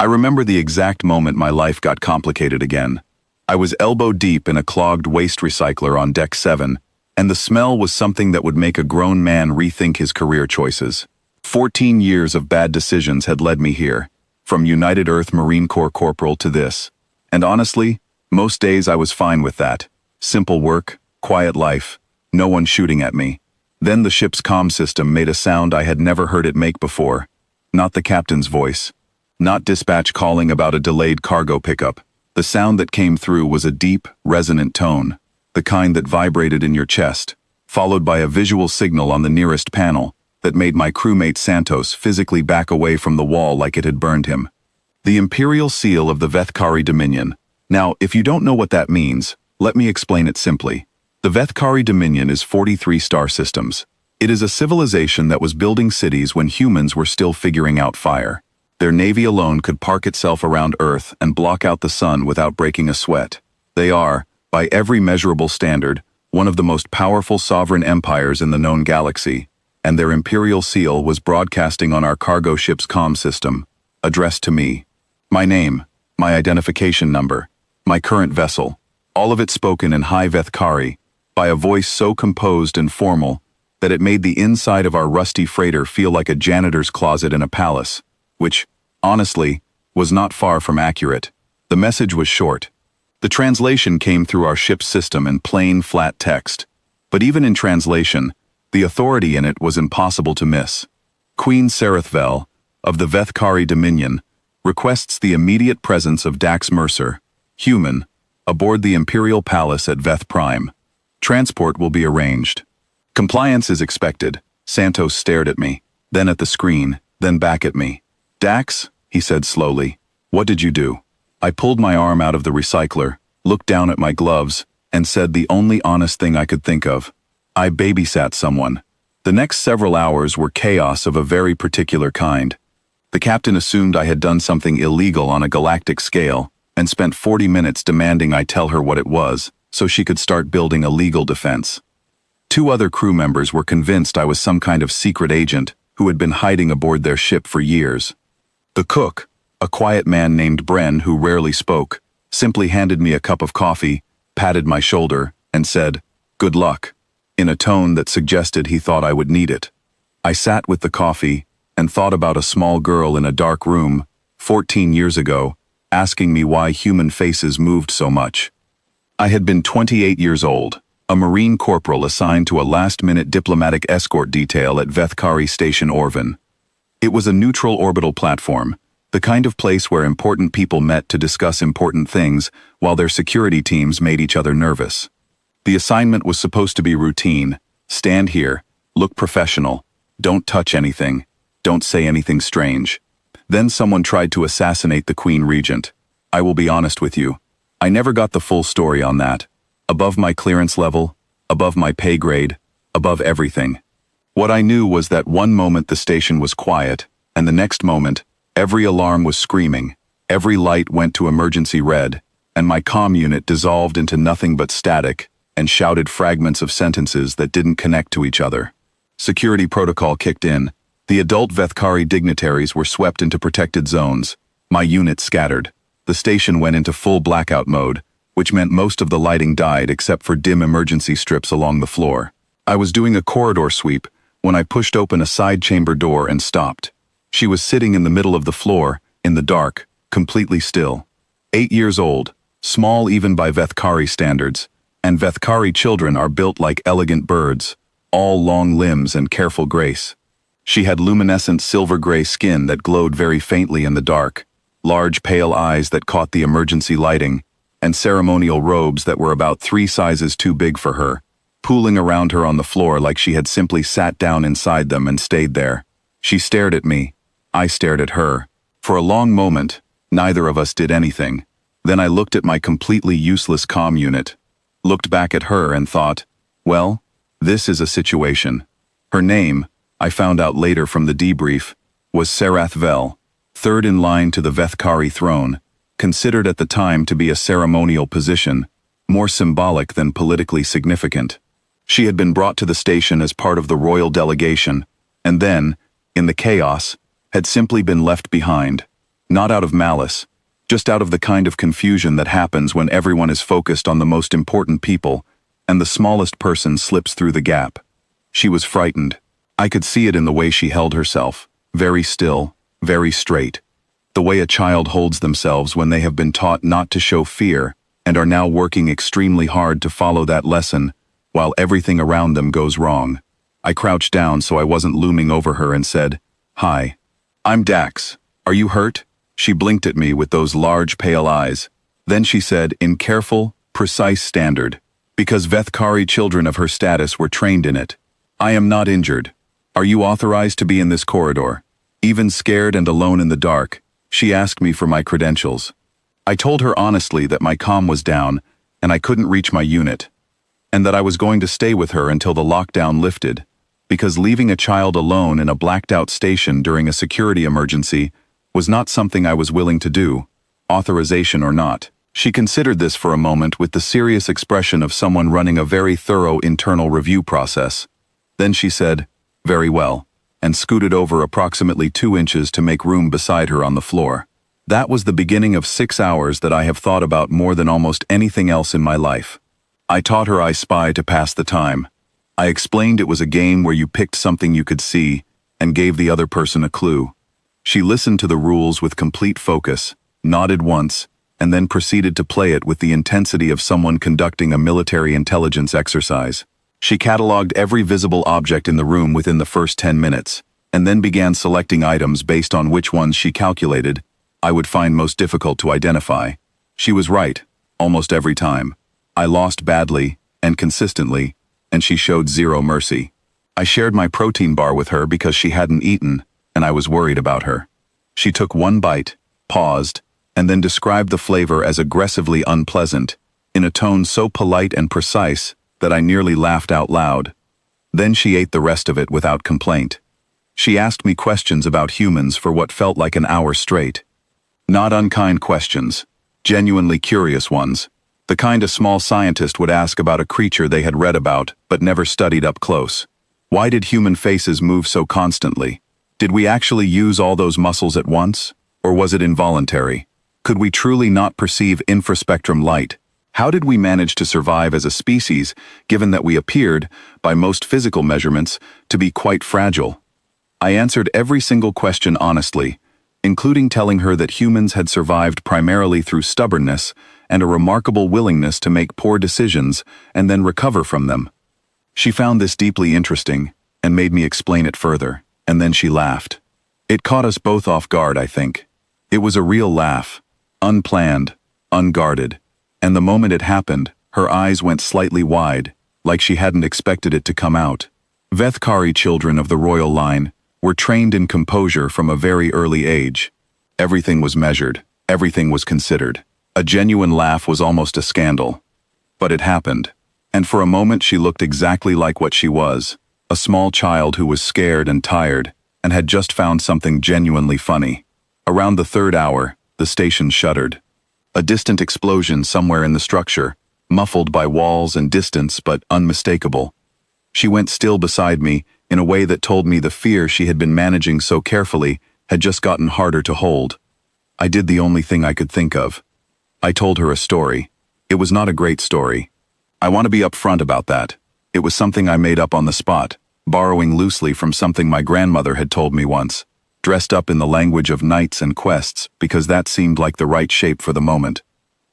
I remember the exact moment my life got complicated again. I was elbow deep in a clogged waste recycler on Deck 7, and the smell was something that would make a grown man rethink his career choices. 14 years of bad decisions had led me here, from United Earth Marine Corps corporal to this. And honestly, most days I was fine with that. Simple work, quiet life, no one shooting at me. Then the ship's comm system made a sound I had never heard it make before. Not the captain's voice. Not dispatch calling about a delayed cargo pickup. The sound that came through was a deep, resonant tone, the kind that vibrated in your chest, followed by a visual signal on the nearest panel that made my crewmate Santos physically back away from the wall like it had burned him. The imperial seal of the Vethkari Dominion. Now, if you don't know what that means, let me explain it simply. The Vethkari Dominion is 43 star systems. It is a civilization that was building cities when humans were still figuring out fire. Their navy alone could park itself around Earth and block out the sun without breaking a sweat. They are, by every measurable standard, one of the most powerful sovereign empires in the known galaxy, and their imperial seal was broadcasting on our cargo ship's comm system, addressed to me. My name, my identification number, my current vessel, all of it spoken in High Vethkari, by a voice so composed and formal that it made the inside of our rusty freighter feel like a janitor's closet in a palace, which, honestly, was not far from accurate. The message was short. The translation came through our ship's system in plain, flat text. But even in translation, the authority in it was impossible to miss. Queen Serethvel, of the Vethkari Dominion, requests the immediate presence of Dax Mercer, human, aboard the Imperial Palace at Veth Prime. Transport will be arranged. Compliance is expected. Santos stared at me, then at the screen, then back at me. Dax, he said slowly, what did you do? I pulled my arm out of the recycler, looked down at my gloves, and said the only honest thing I could think of. I babysat someone. The next several hours were chaos of a very particular kind. The captain assumed I had done something illegal on a galactic scale, and spent 40 minutes demanding I tell her what it was, so she could start building a legal defense. 2 other crew members were convinced I was some kind of secret agent who had been hiding aboard their ship for years. The cook, a quiet man named Bren who rarely spoke, simply handed me a cup of coffee, patted my shoulder, and said, "Good luck," in a tone that suggested he thought I would need it. I sat with the coffee and thought about a small girl in a dark room, 14 years ago, asking me why human faces moved so much. I had been 28 years old, a Marine corporal assigned to a last-minute diplomatic escort detail at Vethkari Station Orvin. It was a neutral orbital platform, the kind of place where important people met to discuss important things while their security teams made each other nervous. The assignment was supposed to be routine. Stand here, look professional, don't touch anything, don't say anything strange. Then someone tried to assassinate the Queen Regent. I will be honest with you, I never got the full story on that. Above my clearance level, above my pay grade, above everything. What I knew was that one moment the station was quiet, and the next moment, every alarm was screaming, every light went to emergency red, and my comm unit dissolved into nothing but static and shouted fragments of sentences that didn't connect to each other. Security protocol kicked in. The adult Vethkari dignitaries were swept into protected zones. My unit scattered. The station went into full blackout mode, which meant most of the lighting died except for dim emergency strips along the floor. I was doing a corridor sweep when I pushed open a side chamber door and stopped. She was sitting in the middle of the floor, in the dark, completely still. 8 years old, small even by Vethkari standards, and Vethkari children are built like elegant birds, all long limbs and careful grace. She had luminescent silver-gray skin that glowed very faintly in the dark, large pale eyes that caught the emergency lighting, and ceremonial robes that were about 3 sizes too big for her, pooling around her on the floor like she had simply sat down inside them and stayed there. She stared at me. I stared at her. For a long moment, neither of us did anything. Then I looked at my completely useless comm unit, looked back at her and thought, well, this is a situation. Her name, I found out later from the debrief, was Serethvel, third in line to the Vethkari throne, considered at the time to be a ceremonial position, more symbolic than politically significant. She had been brought to the station as part of the royal delegation, and then, in the chaos, had simply been left behind. Not out of malice, just out of the kind of confusion that happens when everyone is focused on the most important people, and the smallest person slips through the gap. She was frightened. I could see it in the way she held herself, very still, very straight. The way a child holds themselves when they have been taught not to show fear and are now working extremely hard to follow that lesson, while everything around them goes wrong. I crouched down so I wasn't looming over her and said, "Hi. I'm Dax. Are you hurt?" She blinked at me with those large pale eyes. Then she said, in careful, precise standard, because Vethkari children of her status were trained in it, "I am not injured. Are you authorized to be in this corridor?" Even scared and alone in the dark, she asked me for my credentials. I told her honestly that my comm was down and I couldn't reach my unit, and that I was going to stay with her until the lockdown lifted, because leaving a child alone in a blacked-out station during a security emergency was not something I was willing to do, authorization or not. She considered this for a moment with the serious expression of someone running a very thorough internal review process. Then she said, "Very well," and scooted over approximately 2 inches to make room beside her on the floor. That was the beginning of 6 hours that I have thought about more than almost anything else in my life. I taught her I Spy to pass the time. I explained it was a game where you picked something you could see and gave the other person a clue. She listened to the rules with complete focus, nodded once, and then proceeded to play it with the intensity of someone conducting a military intelligence exercise. She cataloged every visible object in the room within the first 10 minutes, and then began selecting items based on which ones she calculated I would find most difficult to identify. She was right, almost every time. I lost badly, and consistently, and she showed zero mercy. I shared my protein bar with her because she hadn't eaten, and I was worried about her. She took one bite, paused, and then described the flavor as aggressively unpleasant, in a tone so polite and precise that I nearly laughed out loud. Then she ate the rest of it without complaint. She asked me questions about humans for what felt like an hour straight. Not unkind questions, genuinely curious ones, the kind a small scientist would ask about a creature they had read about but never studied up close. Why did human faces move so constantly? Did we actually use all those muscles at once? Or was it involuntary? Could we truly not perceive infraspectrum light? How did we manage to survive as a species, given that we appeared, by most physical measurements, to be quite fragile? I answered every single question honestly, including telling her that humans had survived primarily through stubbornness and a remarkable willingness to make poor decisions and then recover from them. She found this deeply interesting and made me explain it further, and then she laughed. It caught us both off guard, I think. It was a real laugh, unplanned, unguarded, and the moment it happened, her eyes went slightly wide, like she hadn't expected it to come out. Vethkari children of the royal line were trained in composure from a very early age. Everything was measured, everything was considered. A genuine laugh was almost a scandal. But it happened, and for a moment she looked exactly like what she was, a small child who was scared and tired, and had just found something genuinely funny. Around the 3rd hour, the station shuddered. A distant explosion somewhere in the structure, muffled by walls and distance but unmistakable. She went still beside me in a way that told me the fear she had been managing so carefully had just gotten harder to hold. I did the only thing I could think of. I told her a story. It was not a great story. I want to be upfront about that. It was something I made up on the spot, borrowing loosely from something my grandmother had told me once, dressed up in the language of knights and quests because that seemed like the right shape for the moment.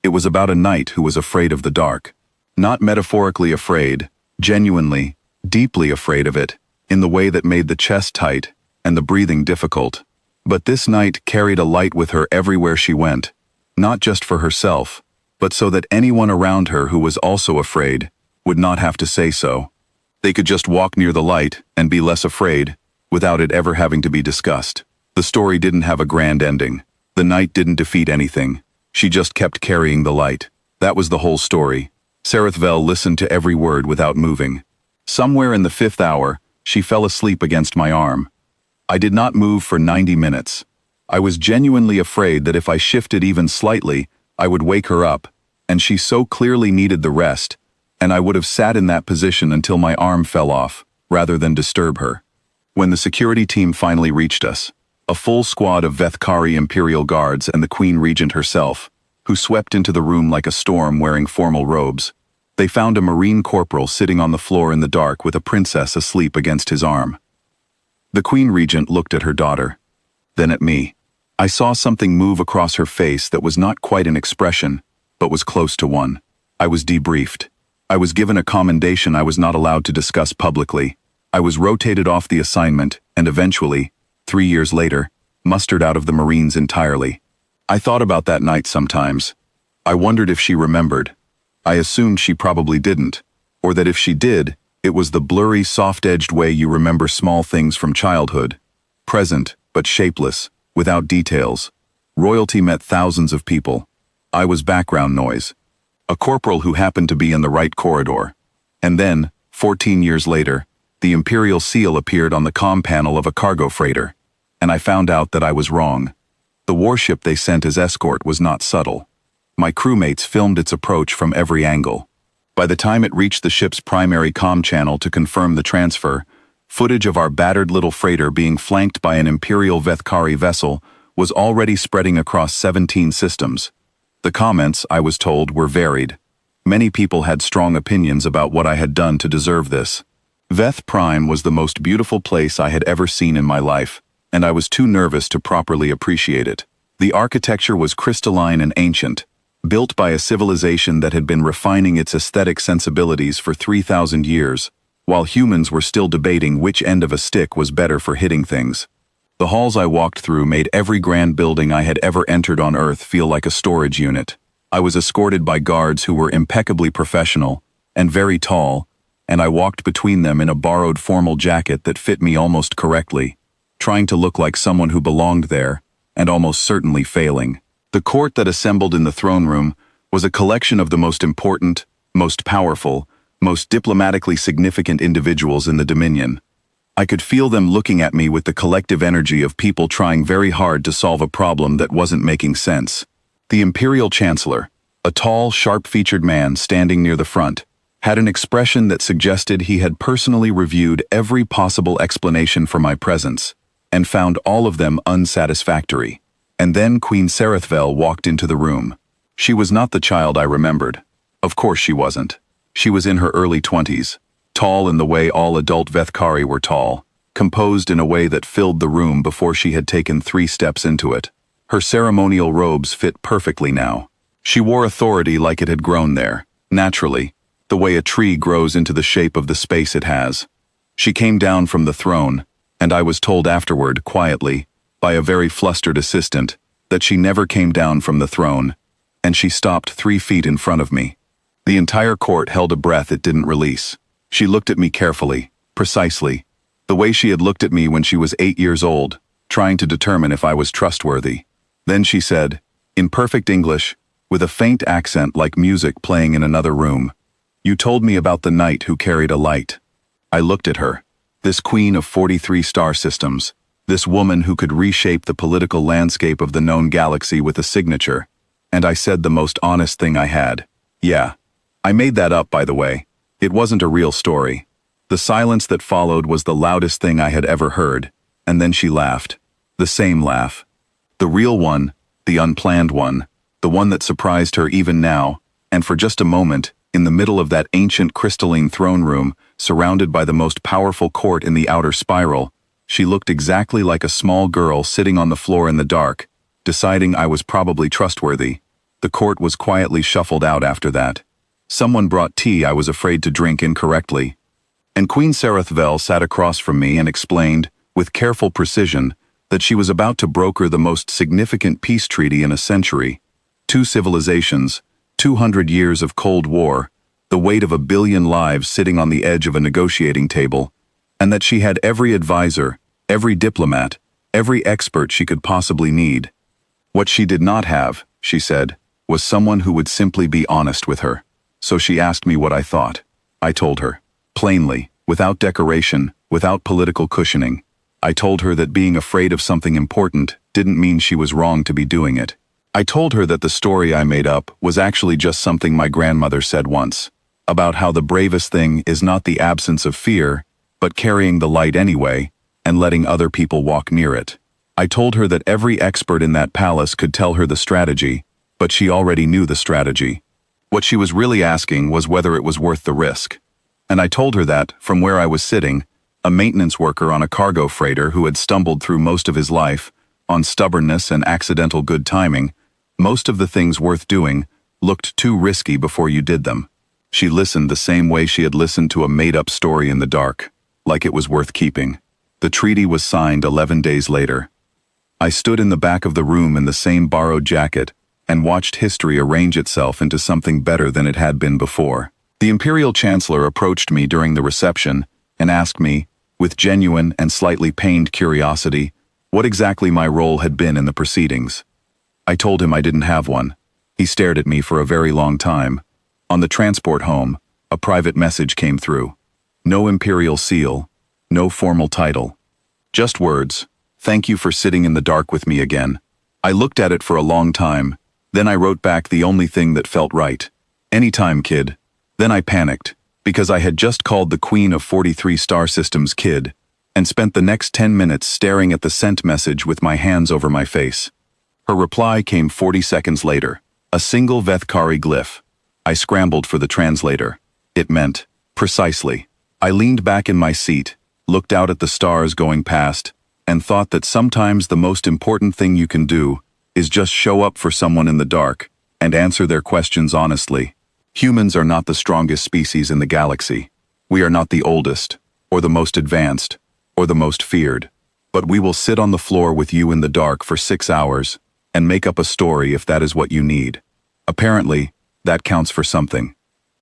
It was about a knight who was afraid of the dark. Not metaphorically afraid, genuinely, deeply afraid of it, in the way that made the chest tight and the breathing difficult. But this knight carried a light with her everywhere she went, not just for herself, but so that anyone around her who was also afraid would not have to say so. They could just walk near the light and be less afraid, without it ever having to be discussed. The story didn't have a grand ending. The knight didn't defeat anything. She just kept carrying the light. That was the whole story. Sarethvel listened to every word without moving. Somewhere in the 5th hour, she fell asleep against my arm. I did not move for 90 minutes. I was genuinely afraid that if I shifted even slightly, I would wake her up, and she so clearly needed the rest, and I would have sat in that position until my arm fell off, rather than disturb her. When the security team finally reached us, A full squad of Vethkari Imperial Guards and the Queen Regent herself, who swept into the room like a storm wearing formal robes. They found a Marine corporal sitting on the floor in the dark with a princess asleep against his arm. The Queen Regent looked at her daughter, then at me. I saw something move across her face that was not quite an expression, but was close to one. I was debriefed. I was given a commendation I was not allowed to discuss publicly. I was rotated off the assignment and eventually, 3 years later, mustered out of the Marines entirely. I thought about that night sometimes. I wondered if she remembered. I assumed she probably didn't, or that if she did, it was the blurry, soft-edged way you remember small things from childhood. Present, but shapeless, without details. Royalty met thousands of people. I was background noise. A corporal who happened to be in the right corridor. And then, 14 years later, the Imperial seal appeared on the comm panel of a cargo freighter, and I found out that I was wrong. The warship they sent as escort was not subtle. My crewmates filmed its approach from every angle. By the time it reached the ship's primary comm channel to confirm the transfer, footage of our battered little freighter being flanked by an Imperial Vethkari vessel was already spreading across 17 systems. The comments, I was told, were varied. Many people had strong opinions about what I had done to deserve this. Veth Prime was the most beautiful place I had ever seen in my life, and I was too nervous to properly appreciate it. The architecture was crystalline and ancient, built by a civilization that had been refining its aesthetic sensibilities for 3,000 years, while humans were still debating which end of a stick was better for hitting things. The halls I walked through made every grand building I had ever entered on Earth feel like a storage unit. I was escorted by guards who were impeccably professional and very tall, and I walked between them in a borrowed formal jacket that fit me almost correctly, trying to look like someone who belonged there, and almost certainly failing. The court that assembled in the throne room was a collection of the most important, most powerful, most diplomatically significant individuals in the Dominion. I could feel them looking at me with the collective energy of people trying very hard to solve a problem that wasn't making sense. The Imperial Chancellor, a tall, sharp-featured man standing near the front, had an expression that suggested he had personally reviewed every possible explanation for my presence, and found all of them unsatisfactory. And then Queen Serethvel walked into the room. She was not the child I remembered. Of course she wasn't. She was in her early 20s, tall in the way all adult Vethkari were tall, composed in a way that filled the room before she had taken 3 steps into it. Her ceremonial robes fit perfectly now. She wore authority like it had grown there, naturally, the way a tree grows into the shape of the space it has. She came down from the throne, and I was told afterward, quietly, by a very flustered assistant, that she never came down from the throne, and she stopped 3 feet in front of me. The entire court held a breath it didn't release. She looked at me carefully, precisely, the way she had looked at me when she was 8 years old, trying to determine if I was trustworthy. Then she said, in perfect English, with a faint accent like music playing in another room, "You told me about the knight who carried a light." I looked at her, this queen of 43 star systems, this woman who could reshape the political landscape of the known galaxy with a signature, and I said the most honest thing I had. Yeah. I made that up, by the way. It wasn't a real story. The silence that followed was the loudest thing I had ever heard, and then she laughed. The same laugh. The real one, the unplanned one, the one that surprised her even now, and for just a moment, in the middle of that ancient crystalline throne room, surrounded by the most powerful court in the outer spiral, she looked exactly like a small girl sitting on the floor in the dark, deciding I was probably trustworthy. The court was quietly shuffled out after that. Someone brought tea I was afraid to drink incorrectly. And Queen Serethvel sat across from me and explained, with careful precision, that she was about to broker the most significant peace treaty in a century. 2 civilizations, 200 years of Cold War, the weight of 1 billion lives sitting on the edge of a negotiating table, and that she had every advisor, every diplomat, every expert she could possibly need. What she did not have, she said, was someone who would simply be honest with her. So she asked me what I thought. I told her, plainly, without decoration, without political cushioning. I told her that being afraid of something important didn't mean she was wrong to be doing it. I told her that the story I made up was actually just something my grandmother said once, about how the bravest thing is not the absence of fear, but carrying the light anyway, and letting other people walk near it. I told her that every expert in that palace could tell her the strategy, but she already knew the strategy. What she was really asking was whether it was worth the risk. And I told her that, from where I was sitting, a maintenance worker on a cargo freighter who had stumbled through most of his life, on stubbornness and accidental good timing, most of the things worth doing looked too risky before you did them. She listened the same way she had listened to a made-up story in the dark, like it was worth keeping. The treaty was signed 11 days later. I stood in the back of the room in the same borrowed jacket and watched history arrange itself into something better than it had been before. The Imperial Chancellor approached me during the reception and asked me, with genuine and slightly pained curiosity, what exactly my role had been in the proceedings. I told him I didn't have one. He stared at me for a very long time. On the transport home, a private message came through. No imperial seal, no formal title. Just words, "Thank you for sitting in the dark with me again." I looked at it for a long time, then I wrote back the only thing that felt right. "Anytime, kid." Then I panicked, because I had just called the Queen of 43 Star Systems kid, and spent the next 10 minutes staring at the sent message with my hands over my face. Her reply came 40 seconds later, a single Vethkari glyph. I scrambled for the translator. It meant, precisely. I leaned back in my seat, looked out at the stars going past, and thought that sometimes the most important thing you can do is just show up for someone in the dark and answer their questions honestly. Humans are not the strongest species in the galaxy. We are not the oldest, or the most advanced, or the most feared. But we will sit on the floor with you in the dark for 6 hours and make up a story if that is what you need. Apparently, that counts for something.